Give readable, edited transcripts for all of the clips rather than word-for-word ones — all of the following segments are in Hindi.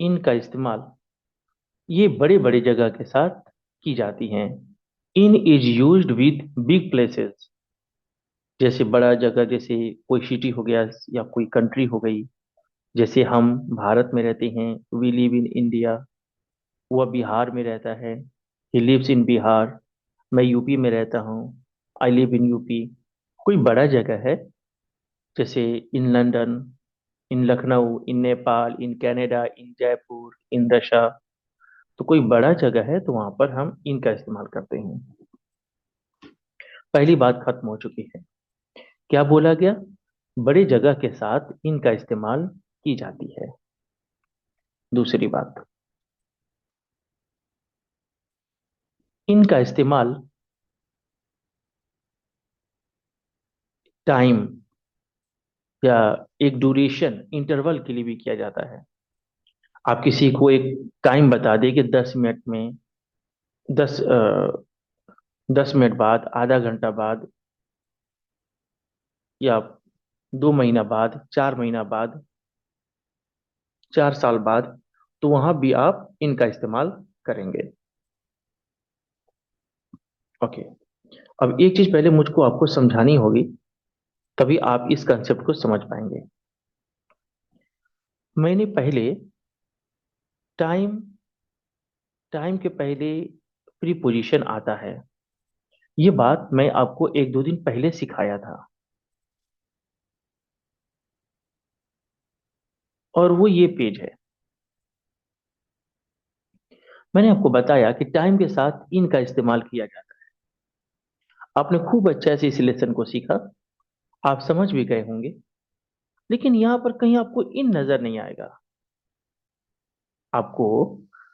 इनका इस्तेमाल ये बड़े बड़े जगह के साथ की जाती हैं। In is used with big places, जैसे बड़ा जगह, जैसे कोई सिटी हो गया या कोई कंट्री हो गई। जैसे हम भारत में रहते हैं, वी लिव इन इंडिया। वह बिहार में रहता है, ही लिव्स इन बिहार। मैं यूपी में रहता हूँ, आई लिव इन यूपी। कोई बड़ा जगह है, जैसे in London, in Lucknow, in Nepal, in Canada, in Jaipur, in Russia. तो कोई बड़ा जगह है तो वहां पर हम इनका इस्तेमाल करते हैं। पहली बात खत्म हो चुकी है। क्या बोला गया? बड़ी जगह के साथ इनका इस्तेमाल की जाती है। दूसरी बात, इनका इस्तेमाल टाइम या एक ड्यूरेशन इंटरवल के लिए भी किया जाता है। आप किसी को एक टाइम बता दें कि 10 मिनट में, 10 मिनट बाद, आधा घंटा बाद, या 2 महीना बाद, 4 महीना बाद, 4 साल बाद, तो वहां भी आप इनका इस्तेमाल करेंगे। ओके। अब एक चीज पहले मुझको आपको समझानी होगी, तभी आप इस कंसेप्ट को समझ पाएंगे। मैंने पहले टाइम टाइम के पहले प्रीपोजिशन आता है, ये बात मैं आपको 1-2 दिन पहले सिखाया था। और वो ये पेज है। मैंने आपको बताया कि टाइम के साथ इन का इस्तेमाल किया जाता है। आपने खूब अच्छे से इस लेसन को सीखा, आप समझ भी गए होंगे। लेकिन यहाँ पर कहीं आपको इन नजर नहीं आएगा। आपको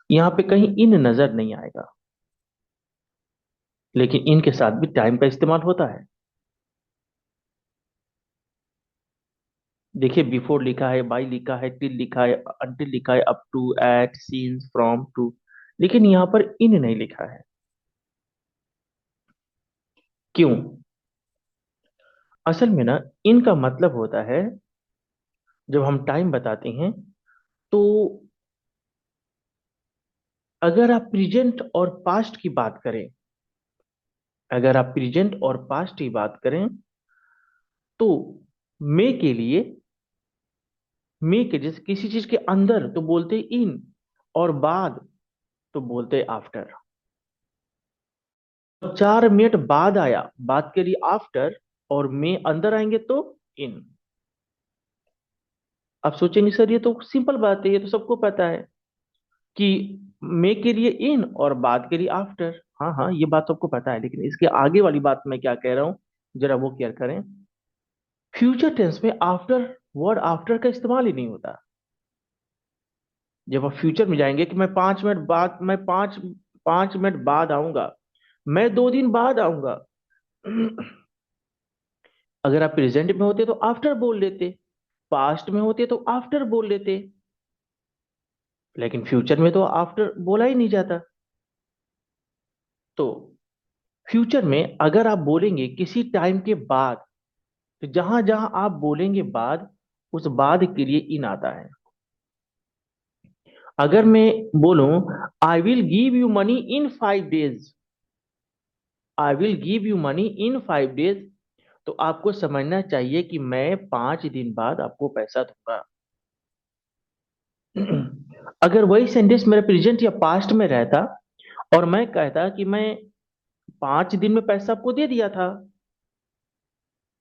यहाँ पे कहीं इन नजर नहीं आएगा। लेकिन इनके साथ भी टाइम का इस्तेमाल होता है। देखिए, बिफोर लिखा है, बाई लिखा है, टिल लिखा है, अंटिल लिखा है, up to, at, since, from, to. लेकिन यहाँ पर इन नहीं लिखा है। क्यों? असल में ना, इन का मतलब होता है, जब हम टाइम बताते हैं तो अगर आप प्रेजेंट और पास्ट की बात करें, अगर आप प्रेजेंट और पास्ट की बात करें, तो मे के लिए, मे के जैसे किसी चीज के अंदर तो बोलते इन, और बाद तो बोलते आफ्टर। 4 मिनट बाद आया, बात के लिए आफ्टर, और मे अंदर आएंगे तो इन। आप सोचेंगे सर ये तो सिंपल बात है, ये तो सबको पता है कि मे के लिए इन और बाद के लिए आफ्टर। हाँ हाँ, ये बात सबको पता है, लेकिन इसके आगे वाली बात मैं क्या कह रहा हूं, जरा वो क्लियर करें। फ्यूचर टेंस में आफ्टर, वर्ड आफ्टर का इस्तेमाल ही नहीं होता। जब आप फ्यूचर में जाएंगे कि मैं 5 मिनट बाद, मैं 5 मिनट बाद आऊंगा, मैं 2 दिन बाद आऊंगा। अगर आप प्रेजेंट में होते तो आफ्टर बोल लेते, पास्ट में होते तो आफ्टर बोल लेते। लेकिन फ्यूचर में तो आफ्टर बोला ही नहीं जाता। तो फ्यूचर में अगर आप बोलेंगे किसी टाइम के बाद, तो जहां जहां आप बोलेंगे बाद, उस बाद के लिए इन आता है। अगर मैं बोलूं, I will give you money in 5 days, I will give you money in 5 days, तो आपको समझना चाहिए कि मैं 5 दिन बाद आपको पैसा दूंगा। अगर वही सेंटेंस मेरे प्रेजेंट या पास्ट में रहता और मैं कहता कि मैं 5 दिन में पैसा आपको दे दिया था,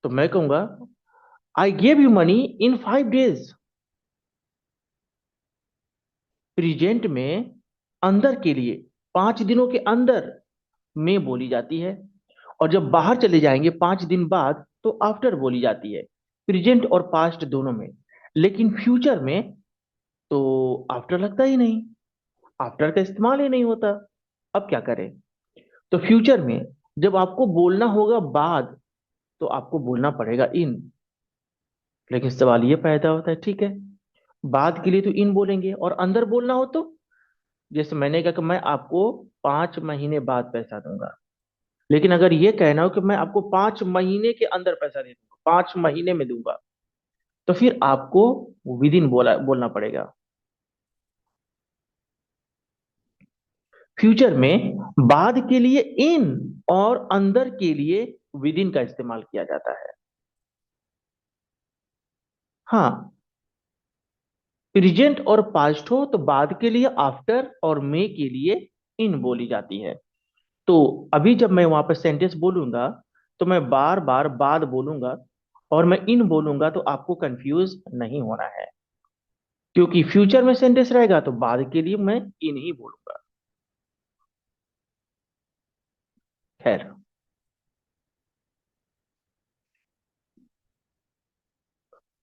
तो मैं कहूंगा I gave you money in 5 days. Present में अंदर के लिए 5 दिनों के अंदर में बोली जाती है, और जब बाहर चले जाएंगे 5 दिन बाद तो आफ्टर बोली जाती है, प्रेजेंट और पास्ट दोनों में। लेकिन फ्यूचर में तो आफ्टर लगता ही नहीं, आफ्टर का इस्तेमाल ही नहीं होता। अब क्या करें? तो फ्यूचर में जब आपको बोलना होगा बाद, तो आपको बोलना पड़ेगा इन। लेकिन सवाल ये पैदा होता है, ठीक है, बाद के लिए तो इन बोलेंगे, और अंदर बोलना हो तो, जैसे मैंने कहा कि मैं आपको 5 महीने बाद पैसा दूंगा। लेकिन अगर ये कहना हो कि मैं आपको 5 महीने के अंदर पैसा दे दूंगा, 5 महीने में दूंगा, तो फिर आपको विदिन बोलना पड़ेगा। फ्यूचर में बाद के लिए इन और अंदर के लिए विद इन का इस्तेमाल किया जाता है। हाँ, प्रेजेंट और पास्ट हो तो बाद के लिए आफ्टर और मे के लिए इन बोली जाती है। तो अभी जब मैं वहां पर सेंटेंस बोलूंगा तो मैं बार बार बाद बोलूंगा, और मैं इन बोलूंगा तो आपको कंफ्यूज नहीं होना है, क्योंकि फ्यूचर में सेंटेंस रहेगा तो बाद के लिए मैं इन ही बोलूंगा। खैर,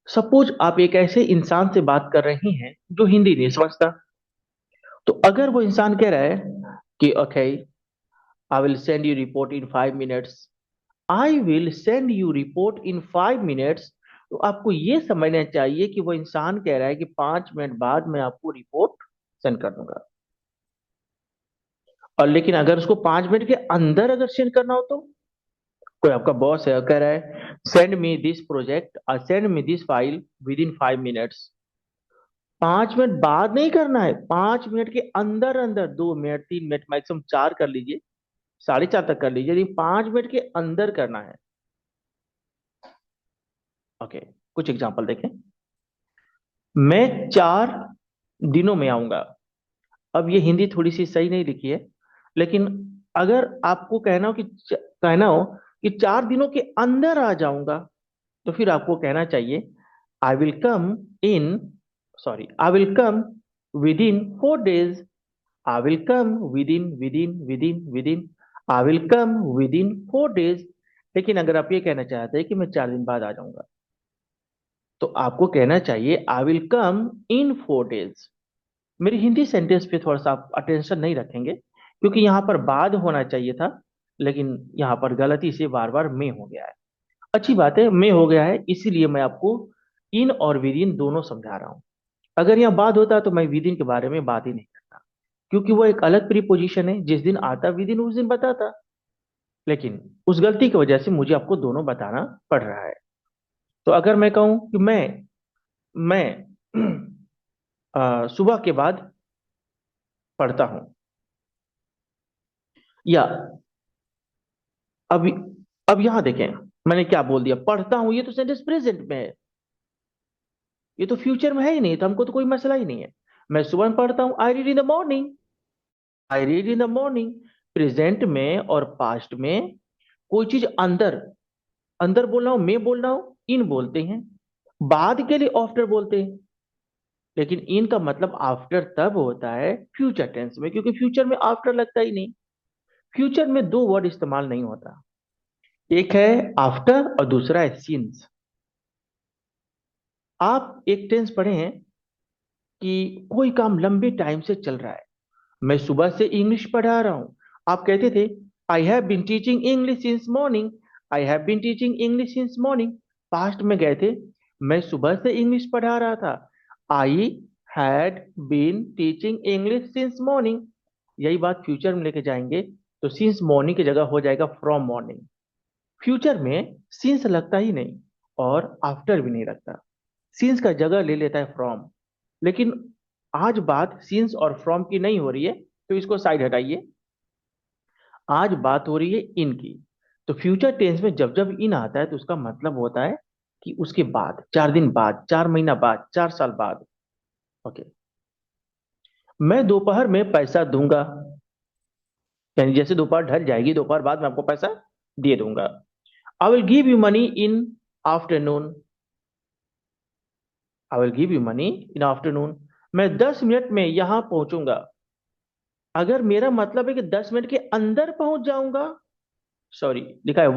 सपोज आप एक ऐसे इंसान से बात कर रही हैं जो हिंदी नहीं समझता। तो अगर वो इंसान कह रहा है कि okay, I will send you report in 5 minutes, I will send you report in 5 minutes, तो आपको ये समझना चाहिए कि वो इंसान कह रहा है कि 5 मिनट बाद मैं आपको रिपोर्ट सेंड कर दूंगा। और लेकिन अगर उसको 5 मिनट के अंदर अगर सेंड करना हो तो, कोई आपका बॉस है और कह रहा है सेंड मी दिस प्रोजेक्ट और send me this file with in 5 minutes, 5 minute बाद नहीं करना है, 5 मिनट के अंदर अंदर, 2 मिनट 3 मिनट मैक्सिमम 4 कर लीजिए, 4:30 तक कर लीजिए, लेकिन 5 मिनट के अंदर करना है। ओके, कुछ एग्जांपल देखें। मैं 4 दिनों में आऊंगा। अब ये हिंदी थोड़ी सी सही नहीं लिखी है, लेकिन अगर आपको कहना हो कि 4 दिनों के अंदर आ जाऊंगा, तो फिर आपको कहना चाहिए I will come in I will come with in 4 days, I will come with in I will come with in 4 days. लेकिन अगर आप ये कहना चाहते हैं कि मैं 4 दिन बाद आ जाऊंगा, तो आपको कहना चाहिए I will come in 4 days. मेरी हिंदी सेंटेंस पे थोड़ा सा आप अटेंशन नहीं रखेंगे, क्योंकि यहाँ पर बाद होना चाहिए था, लेकिन यहाँ पर गलती से बार बार में हो गया है। अच्छी बात है, में हो गया है, इसीलिए मैं आपको इन और विद इन दोनों समझा रहा हूँ। अगर यहाँ बाद होता तो मैं विद इन के बारे में बात ही नहीं करता, क्योंकि वो एक अलग प्रीपोजिशन है, जिस दिन आता विद इन उस दिन बताता। लेकिन उस गलती की वजह से मुझे आपको दोनों बताना पड़ रहा है। तो अगर मैं कहूं कि मैं सुबह के बाद पढ़ता हूं, या अब अब यहां देखें, मैंने क्या बोल दिया, पढ़ता हूं, ये तो सेंटेंस प्रेजेंट में है, ये तो फ्यूचर में है ही नहीं, तो हमको तो कोई मसला ही नहीं है। मैं सुबह में पढ़ता हूं, I read in the morning, I read in the morning. Present में और पास्ट में कोई चीज अंदर अंदर बोल रहा हूं, मैं बोल रहा हूं, इन बोलते हैं। बाद के लिए आफ्टर बोलते हैं, लेकिन इन का मतलब आफ्टर तब होता है फ्यूचर टेंस में, क्योंकि फ्यूचर में आफ्टर लगता ही नहीं। फ्यूचर में दो वर्ड इस्तेमाल नहीं होता, एक है आफ्टर और दूसरा है सिंस। आप एक टेंस पढ़े हैं कि कोई काम लंबे टाइम से चल रहा है, मैं सुबह से इंग्लिश पढ़ा रहा हूं, आप कहते थे I have been teaching English since morning, I have been teaching English since morning. Past में गए थे, मैं सुबह से इंग्लिश पढ़ा रहा था, I had been teaching English since morning. यही बात फ्यूचर में लेके जाएंगे तो सिंस मॉर्निंग की जगह हो जाएगा फ्रॉम मॉर्निंग। फ्यूचर में सिंस लगता ही नहीं और आफ्टर भी नहीं लगता, सिंस का जगह ले लेता है फ्रॉम। लेकिन आज बात सिंस और फ्रॉम की नहीं हो रही है, तो इसको साइड हटाइए। आज बात हो रही है इन की। तो फ्यूचर टेंस में जब जब इन आता है तो उसका मतलब होता है कि उसके बाद, 4 दिन बाद, 4 महीना बाद, 4 साल बाद। ओके, मैं दोपहर में पैसा दूंगा, यानी जैसे दोपहर ढल जाएगी, दोपहर बाद मैं आपको पैसा दे दूंगा। I will give you money in afternoon, I will give you money in afternoon. मैं 10 मिनट में यहां पहुंचूंगा। अगर मेरा मतलब है कि 10 मिनट के अंदर पहुंच जाऊंगा, सॉरी लिखा है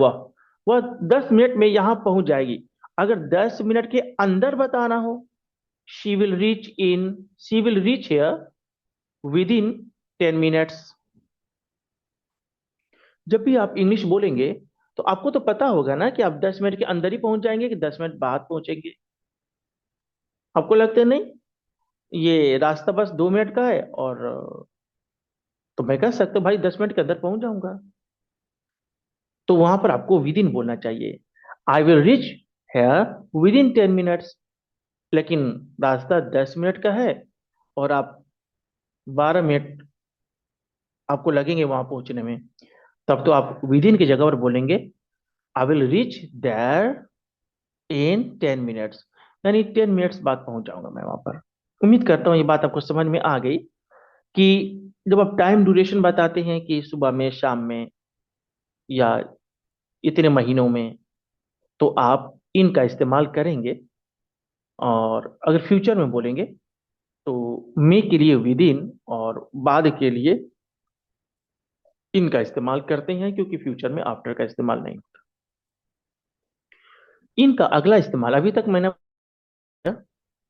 वह 10 मिनट में यहां पहुंच जाएगी। अगर 10 मिनट के अंदर बताना हो, she will reach in she will reach here with in 10 minutes. जब भी आप इंग्लिश बोलेंगे तो आपको तो पता होगा ना कि आप 10 मिनट के अंदर ही पहुंच जाएंगे कि 10 मिनट बाद पहुंचेंगे। आपको लगता है नहीं, ये रास्ता बस 2 मिनट का है, और तो मैं कह सकता हूँ भाई 10 मिनट के अंदर पहुंच जाऊंगा। तो वहां पर आपको विद इन बोलना चाहिए, आई will reach here with in 10 minutes. लेकिन रास्ता 10 मिनट का है और आप 12 मिनट आपको लगेंगे वहां पहुंचने में, तब तो आप विद इन की जगह पर बोलेंगे I will reach there in 10 minutes, यानी 10 मिनट्स बाद पहुंच जाऊंगा मैं वहां पर। उम्मीद करता हूँ ये बात आपको समझ में आ गई कि जब आप टाइम ड्यूरेशन बताते हैं कि सुबह में, शाम में, या इतने महीनों में, तो आप इनका इस्तेमाल करेंगे। और अगर फ्यूचर में बोलेंगे तो मे के लिए विद इन, और बाद के लिए इनका इस्तेमाल करते हैं, क्योंकि फ्यूचर में आफ्टर का इस्तेमाल नहीं होता। इनका अगला इस्तेमाल अभी तक मैंने,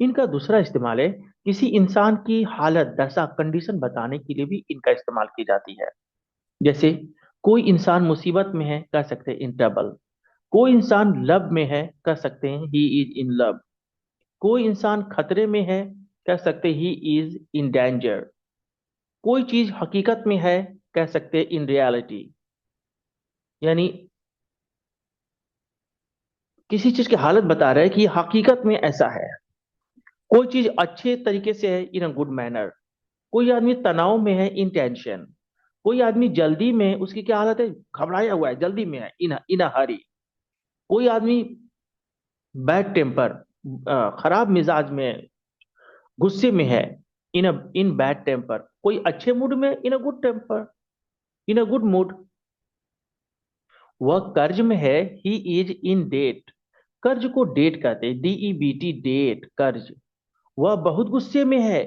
इनका दूसरा इस्तेमाल है किसी इंसान की हालत, दशा, कंडीशन बताने के लिए भी इनका इस्तेमाल की जाती है। जैसे कोई इंसान मुसीबत में है, कह सकते हैं इन ट्रबल। कोई इंसान लव में है, कह सकते हैं ही इज इन लव। कोई इंसान खतरे में है, कह सकते ही इज इन डेंजर। कोई चीज हकीकत में है, कह सकते हैं इन रियलिटी। यानी किसी चीज की हालत बता रहा है कि हकीकत में ऐसा है। कोई चीज अच्छे तरीके से है, इन अ गुड मैनर। कोई आदमी तनाव में है, इन टेंशन। कोई आदमी जल्दी में है, उसकी क्या हालत है, घबराया हुआ है, जल्दी में है, इन अ हरी। कोई आदमी बैड टेम्पर, खराब मिजाज में, गुस्से में है, इन बैड टेम्पर। कोई अच्छे मूड में, in a good temper, in a good mood. वह कर्ज में है, ही इज इन डेट। कर्ज को डेट कहते हैं, DEBT, डेट, कर्ज। वह बहुत गुस्से में है,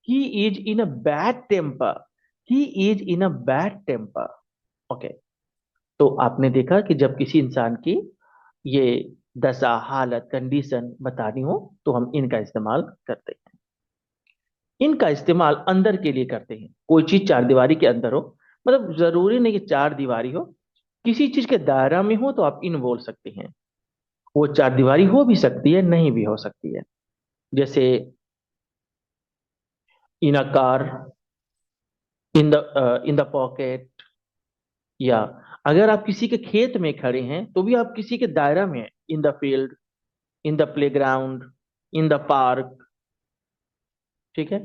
he is in a bad temper. He is in a bad temper. Okay. तो आपने देखा कि जब किसी इंसान की ये दशा, हालत, कंडीशन बतानी हो तो हम इनका इस्तेमाल करते हैं। इनका इस्तेमाल अंदर के लिए करते हैं। कोई चीज चार दीवारी के अंदर हो, मतलब जरूरी नहीं कि चार दीवारी हो, किसी चीज के दायरा में हो तो आप इन बोल सकते हैं। वो चार दीवारी हो भी सकती है, नहीं भी हो सकती है। जैसे in a car, in the pocket. या अगर आप किसी के खेत में खड़े हैं तो भी आप किसी के दायरा में हैं, in the field, in the playground, in the park. ठीक है।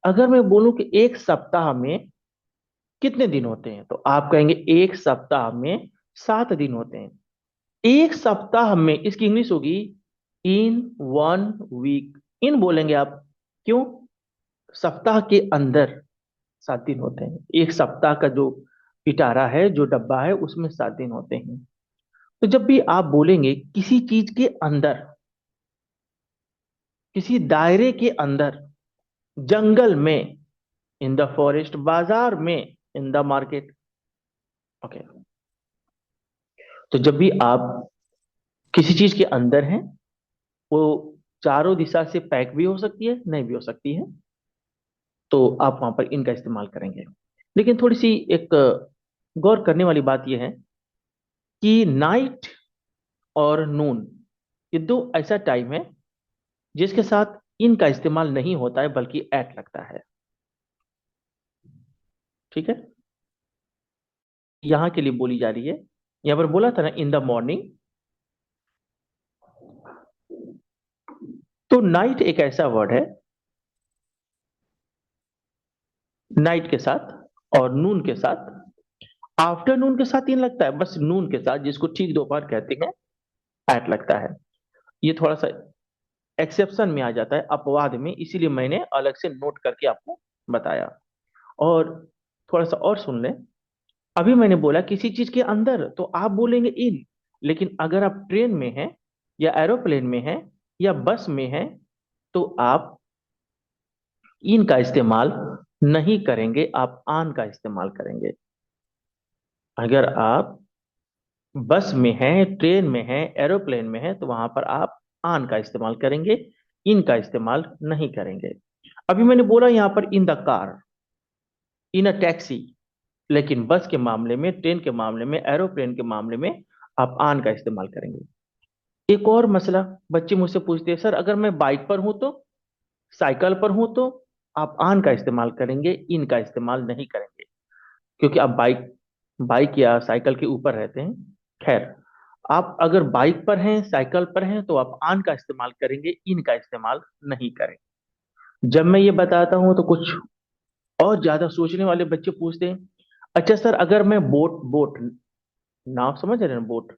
अगर मैं बोलूं कि एक सप्ताह में कितने दिन होते हैं, तो आप कहेंगे एक सप्ताह में 7 दिन होते हैं। एक सप्ताह में इसकी इंग्लिश होगी इन 1 वीक। इन बोलेंगे आप, क्यों? सप्ताह के अंदर 7 दिन होते हैं। एक सप्ताह का जो पिटारा है, जो डब्बा है, उसमें 7 दिन होते हैं। तो जब भी आप बोलेंगे किसी चीज के अंदर, किसी दायरे के अंदर, जंगल में, इन द फॉरेस्ट, बाजार में, इन द मार्केट। ओके। तो जब भी आप किसी चीज के अंदर हैं, वो चारों दिशा से पैक भी हो सकती है, नहीं भी हो सकती है, तो आप वहां पर इनका इस्तेमाल करेंगे। लेकिन थोड़ी सी एक गौर करने वाली बात यह है कि नाइट और नून, ये दो ऐसा टाइम है जिसके साथ इनका इस्तेमाल नहीं होता है, बल्कि एट लगता है। ठीक है। यहां के लिए बोली जा रही है। यहां पर बोला था ना इन द मॉर्निंग, तो नाइट एक ऐसा वर्ड है, नाइट के साथ और नून के साथ, आफ्टरनून के साथ इन लगता है, बस नून के साथ, जिसको ठीक दोपहर कहते हैं, एट लगता है। ये थोड़ा सा एक्सेप्शन में आ जाता है, अपवाद में, इसीलिए मैंने अलग से नोट करके आपको बताया। और थोड़ा सा और सुन लें। अभी मैंने बोला किसी चीज के अंदर, तो आप बोलेंगे इन। लेकिन अगर आप ट्रेन में हैं, या एरोप्लेन में हैं, या बस में हैं, तो आप इन का इस्तेमाल नहीं करेंगे, आप आन का इस्तेमाल करेंगे। अगर आप बस में हैं, ट्रेन में हैं, एरोप्लेन में हैं, तो वहां पर आप आन का इस्तेमाल करेंगे, इन का इस्तेमाल नहीं करेंगे। अभी मैंने बोला यहां पर in the car, in a taxi. लेकिन बस के मामले में, ट्रेन के मामले में, एरोप्लेन के मामले में आप आन का इस्तेमाल करेंगे। एक और मसला, बच्चे मुझसे पूछते हैं, सर अगर मैं बाइक पर हूं तो, साइकिल पर हूं तो, आप आन का इस्तेमाल करेंगे, इन का इस्तेमाल नहीं करेंगे, क्योंकि आप बाइक बाइक या साइकिल के ऊपर रहते हैं। खैर, आप अगर बाइक पर हैं, साइकिल पर हैं, तो आप आन का इस्तेमाल करेंगे, इन का इस्तेमाल नहीं करेंगे। जब मैं ये बताता हूं तो कुछ और ज्यादा सोचने वाले बच्चे पूछते हैं, अच्छा सर, अगर मैं बोट बोट नाव समझ रहे हैं ना, बोट,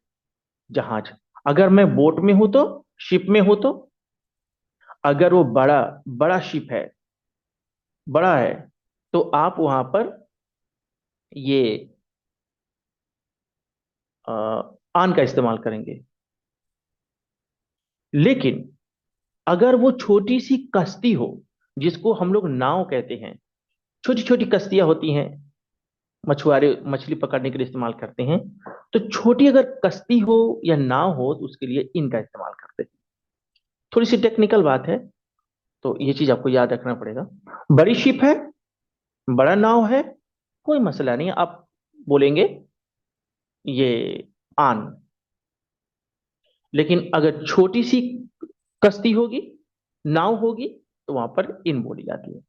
जहाज, अगर मैं बोट में हूं तो, शिप में हूं तो, अगर वो बड़ा बड़ा शिप है, बड़ा है, तो आप वहां पर ये अ, आन का इस्तेमाल करेंगे। लेकिन अगर वो छोटी सी कश्ती हो, जिसको हम लोग नाव कहते हैं, छोटी छोटी कश्तियां होती हैं, मछुआरे मछली पकड़ने के लिए इस्तेमाल करते हैं, तो छोटी अगर कश्ती हो या नाव हो तो उसके लिए इनका इस्तेमाल करते हैं। थोड़ी सी टेक्निकल बात है, तो ये चीज आपको याद रखना पड़ेगा। बड़ी शिप है, बड़ा नाव है, कोई मसला नहीं, आप बोलेंगे ये आन। लेकिन अगर छोटी सी कश्ती होगी, नाव होगी, तो वहां पर इन बोली जाती है।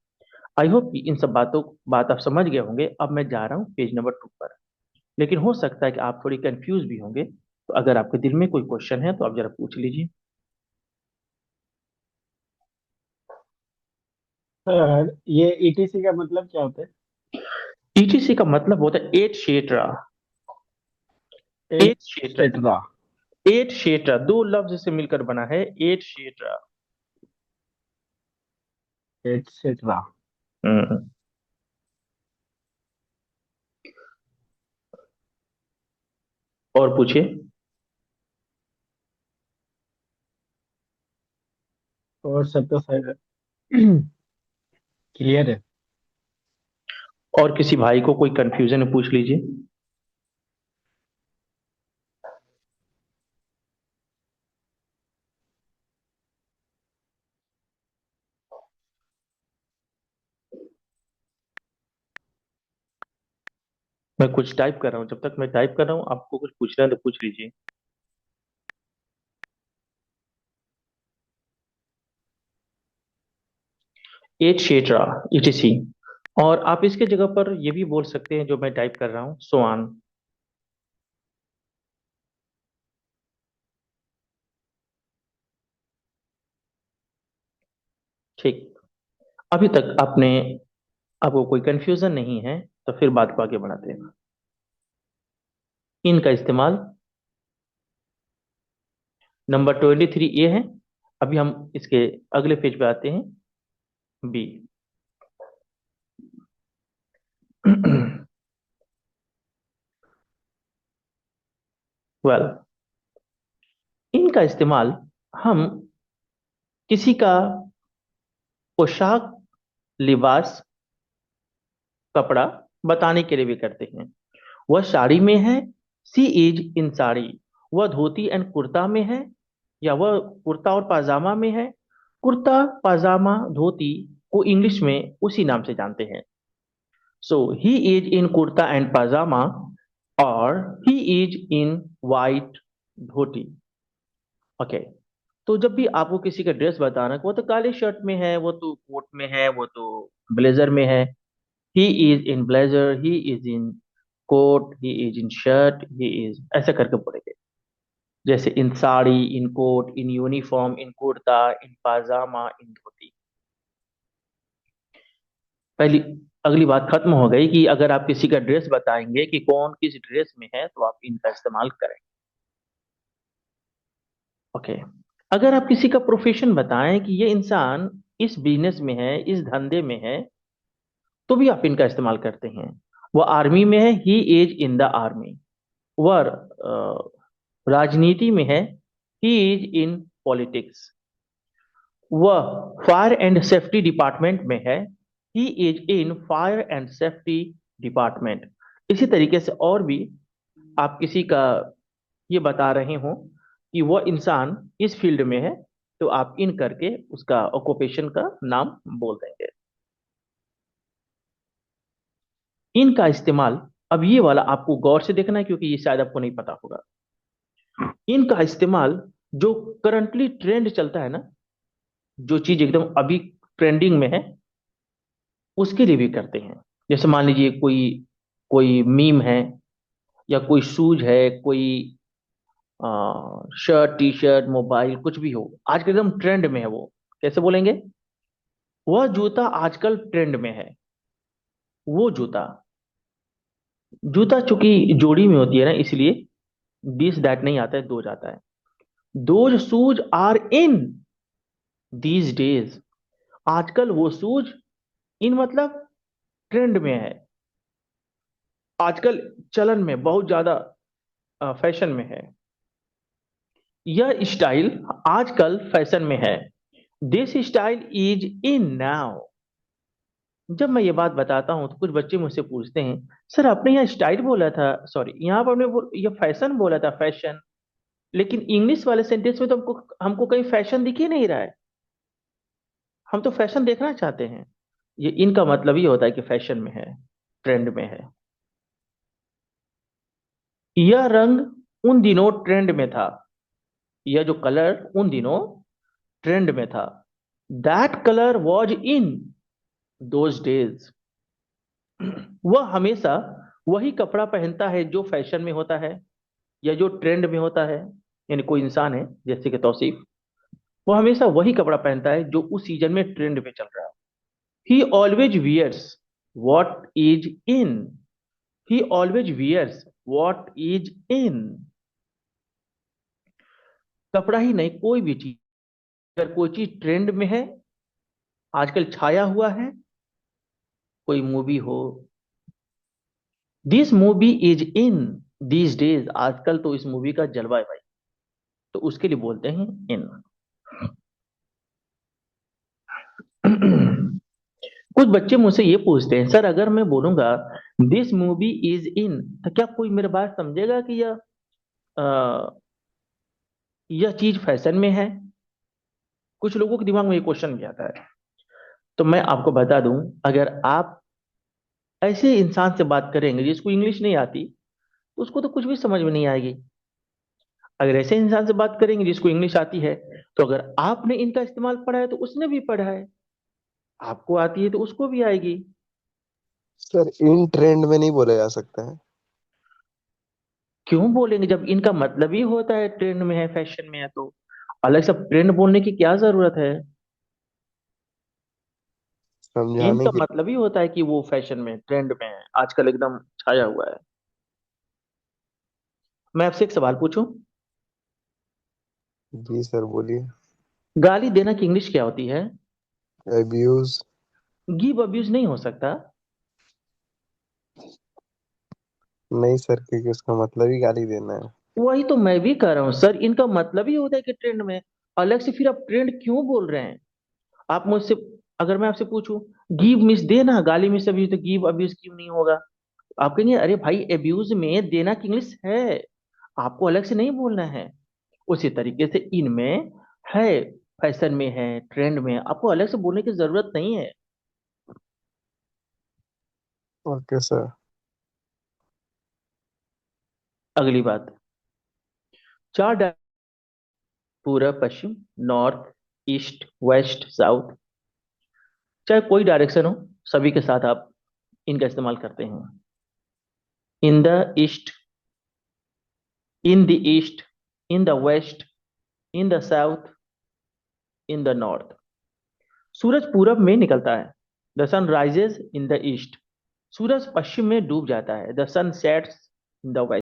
आई होप कि इन सब बात आप समझ गए होंगे। अब मैं जा रहा हूँ पेज नंबर 2 पर। लेकिन हो सकता है कि आप थोड़ी कंफ्यूज भी होंगे, तो अगर आपके दिल में कोई क्वेश्चन है तो आप जरा पूछ लीजिए। सर ये ईटीसी का मतलब क्या होता है? ईटीसी का मतलब होता है et cetera. Et cetera, et cetera. Et cetera दो लफ्ज से मिलकर बना है एट शेटरा। एटसेट्रा। हम्म। और पूछिए। और सब तो सर क्लियर है। और किसी भाई को कोई कंफ्यूजन है पूछ लीजिए। मैं कुछ टाइप कर रहा हूँ, जब तक मैं टाइप कर रहा हूँ आपको कुछ पूछना है तो पूछ लीजिए। Et cetera, ETC. और आप इसके जगह पर ये भी बोल सकते हैं जो मैं टाइप कर रहा हूँ, सोआन। ठीक। अभी तक आपको कोई कंफ्यूजन नहीं है, तो फिर बात को आगे बढ़ाते हैं। इनका इस्तेमाल नंबर 23 ये है। अभी हम इसके अगले पेज पे आते हैं, बी। वेल, इनका इस्तेमाल हम किसी का पोशाक, लिबास, कपड़ा बताने के लिए भी करते हैं। वह साड़ी में है, सी इज इन साड़ी। वह धोती एंड कुर्ता में है, या वह कुर्ता और पाजामा में है। कुर्ता, पाजामा, धोती को इंग्लिश में उसी नाम से जानते हैं। So he is in kurta and pyjama, और he is in white dhoti. Okay. तो जब भी आपको किसी का ड्रेस बताना, वो तो काले शर्ट में है, वो तो कोट में है, वो तो ब्लेजर में है, he is in blazer, he is in coat, he is in shirt, he is, ऐसे करके बोलेंगे। जैसे in sari, in coat, in uniform, in kurta, in pyjama, in dhoti. पहली अगली बात खत्म हो गई कि अगर आप किसी का ड्रेस बताएंगे कि कौन किस ड्रेस में है, तो आप इनका इस्तेमाल करें। ओके। अगर आप किसी का प्रोफेशन बताएं कि ये इंसान इस बिजनेस में है, इस धंधे में है, तो भी आप इनका इस्तेमाल करते हैं। वह आर्मी में है, he is in the army. वह राजनीति में है, ही इज इन पॉलिटिक्स। वह फायर एंड सेफ्टी डिपार्टमेंट में है, he is in fire and safety department. इसी तरीके से और भी आप किसी का ये बता रहे हो कि वह इंसान इस फील्ड में है, तो आप इन करके उसका ऑक्यूपेशन का नाम बोल देंगे। इनका इस्तेमाल, अब ये वाला आपको गौर से देखना है क्योंकि ये शायद आपको नहीं पता होगा। इनका इस्तेमाल जो करंटली ट्रेंड चलता है ना, जो चीज एकदम अभी ट्रेंडिंग में है, उसके लिए भी करते हैं। जैसे मान लीजिए कोई कोई मीम है, या कोई शूज है, कोई शर्ट, टी शर्ट, मोबाइल, कुछ भी हो, आज के एकदम ट्रेंड में है, वो कैसे बोलेंगे? वह जूता आजकल ट्रेंड में है। वो जूता। जूता चूंकि जोड़ी में होती है ना, इसलिए दिस दैट नहीं आता है, दो जाता है। Those shoes are in these days. आजकल वो शूज, इन मतलब ट्रेंड में है, आजकल चलन में, बहुत ज्यादा फैशन में है। यह स्टाइल आजकल फैशन में है। This style is in now. जब मैं ये बात बताता हूँ तो कुछ बच्चे मुझसे पूछते हैं, सर आपने यहाँ स्टाइल बोला था, सॉरी यहाँ पर ये फैशन बोला था, फैशन, लेकिन इंग्लिश वाले सेंटेंस में तो हमको हमको कहीं फैशन दिख ही नहीं रहा है। हम तो फैशन देखना चाहते हैं। ये इनका मतलब ही होता है कि फैशन में है, ट्रेंड में है। यह रंग उन दिनों ट्रेंड में था। यह जो कलर उन दिनों ट्रेंड में था। That colour was in those days. वह हमेशा वही कपड़ा पहनता है जो फैशन में होता है या जो ट्रेंड में होता है। यानी कोई इंसान है जैसे कि तौसीफ, वो हमेशा वही कपड़ा पहनता है जो उस सीजन में ट्रेंड में चल रहा है। He always wears what is in. He always wears what is in. कपड़ा ही नहीं, कोई भी चीज, अगर कोई चीज ट्रेंड में है, आजकल छाया हुआ है, कोई मूवी हो, this movie is in these days, आजकल तो इस मूवी का जलवा है भाई, तो उसके लिए बोलते हैं इन। कुछ बच्चे मुझसे ये पूछते हैं, सर अगर मैं बोलूंगा दिस मूवी इज इन, तो क्या कोई मेरी बात समझेगा कि यह चीज फैशन में है? कुछ लोगों के दिमाग में ये क्वेश्चन भी आता है। तो मैं आपको बता दूं, अगर आप ऐसे इंसान से बात करेंगे जिसको इंग्लिश नहीं आती, तो उसको तो कुछ भी समझ में नहीं आएगी। अगर ऐसे इंसान से बात करेंगे जिसको इंग्लिश आती है, तो अगर आपने इनका इस्तेमाल पढ़ा है तो उसने भी पढ़ा है, आपको आती है तो उसको भी आएगी। सर इन ट्रेंड में नहीं बोला जा सकता है। क्यों बोलेंगे जब इनका मतलब ही होता है ट्रेंड में है, फैशन में है, तो अलग से ट्रेंड बोलने की क्या जरूरत है? समझाने इनका के मतलब ही होता है कि वो फैशन में, ट्रेंड में है, आजकल एकदम छाया हुआ है। मैं आपसे एक सवाल पूछूं? लिए। जी सर बोलिए। गाली देना की इंग्लिश क्या होती है? अब्यूज। गिव अब्यूज नहीं हो सकता। नहीं सर, क्योंकि उसका मतलब ही गाली देना है। वही तो मैं भी कह रहा हूँ सर, इनका मतलब ही होता है कि ट्रेंड में। अलग से फिर आप ट्रेंड क्यों बोल रहे हैं? आप मुझसे, अगर मैं आपसे पूछूं, गिव मिस देना, गाली मिस अब्यूज, तो गिव अब्यूज क्यों नहीं होगा? आप कहेंगे अरे भाई एब्यूज में देना की इंग्लिश है, आपको अलग से नहीं बोलना है। उसी तरीके से इनमें है, फैशन में है, ट्रेंड में है, आपको अलग से बोलने की जरूरत नहीं है। Okay sir. अगली बात, चार पूरब पश्चिम, नॉर्थ, ईस्ट, वेस्ट, साउथ, चाहे कोई डायरेक्शन हो, सभी के साथ आप इनका इस्तेमाल करते हैं। In the east, in the east, in the west, in the south, in the north. सूरज पूरब में निकलता है, the sun rises in the east. सूरज पश्चिम में डूब जाता है, the sun sets in the waste.